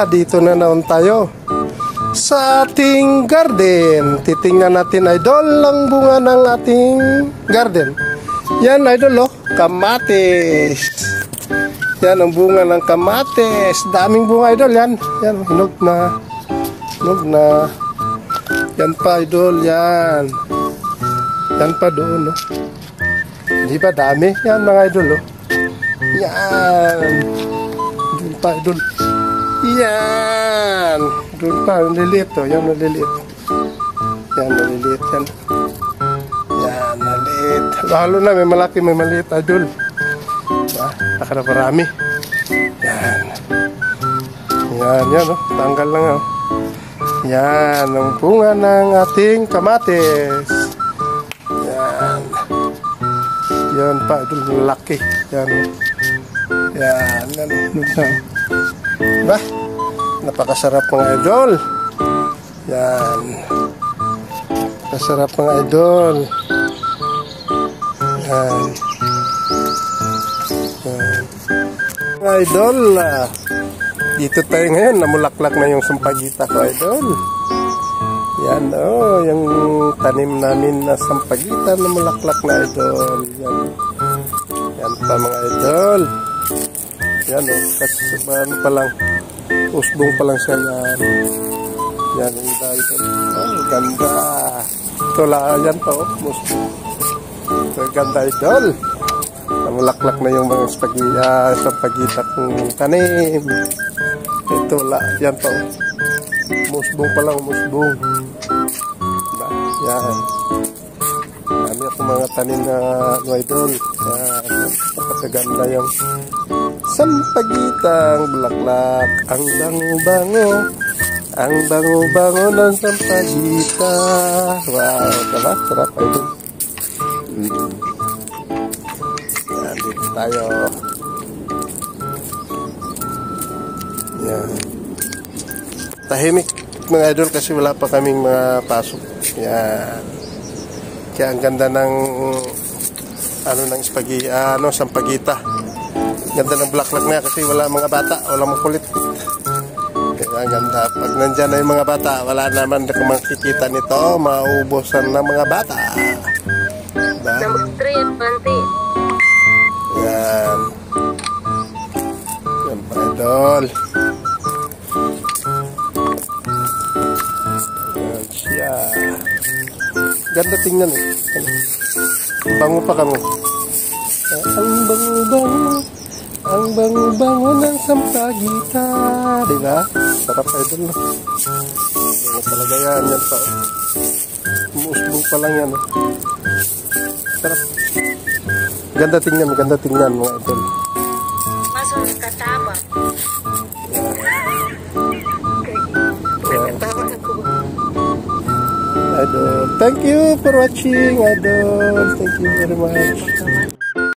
dito na naman tayo sa ating garden. Titingnan natin, idol, ang bunga ng ating garden. Yan, idol, oh, kamatis. Yan ang bunga ng kamatis. Daming bunga, idol, yan. Yan, hinog na. Hinog na. Yan pa, idol, yan. Yan pa doon, oh. Di ba dami? Yan, mga idol, oh. Yan. Doon pa, idol. Yan. Doon pa, naliliit, oh. Yan, naliliit. Yan, naliliit, yan. Yan, naliliit. Lalo na, may malaki, may maliit, idol. Nakarami. Yan. Yan, yan, oh. Tanggal lang, oh. Yan, ang bunga ng ating kamatis. Yan. Yan pa, idol, laki. Yan. Yan, yan. Diba? Napakasarap mga idol. Yan. Napakasarap mga idol. Yan. Yan. Mga idol, dito tayo ngayon. Namulaklak na yung sampagita ko, idol. Yan, oh, yung tanim namin na sampagita na mulaklak na, idol. Yan. Yan pa mga idol. Yan, oh, kasi ano pa lang, usbong pa lang siya. Yan. Yan, yung idol. Oh, ganda. Ito lang, yan pa, oh, usbong. Ganda, idol. Namulaklak na yung mga sampagita kong tanim. Ito lang, yan pa, oh. Musbong pa lang, musbong. Diba? Yan. Dami ako mga tanim na idol. Yan. Napakaganda yung sampagitang bulaklak. Ang bango-bango. Ang bango-bango ng sampagita. Wow, diba? Sarap, idol. Yan, dito tayo. Yan. Tahimik mga idol kasi wala pa kaming mga pasok. Yan. Kaya ang ganda ng sampagita. Ganda ng bulaklak na kasi wala mga bata, wala makulit. Kaya ang ganda. Pag nandyan na yung mga bata, wala naman na makikita nito, mauubusan ng mga bata. Diba? Yan. Yan pa idol. Ganda tingnan eh. Bango pa kamo. Ang bango-bango. Ang bango-bango ng sampagita. Diba? Sarap idol no. Yan talaga yan. Yan pa. Umusbong pa lang yan. Oh. Sarap. Ganda tingnan mga idol. Masuk katama. Idol. Thank you for watching, idol. Thank you very much.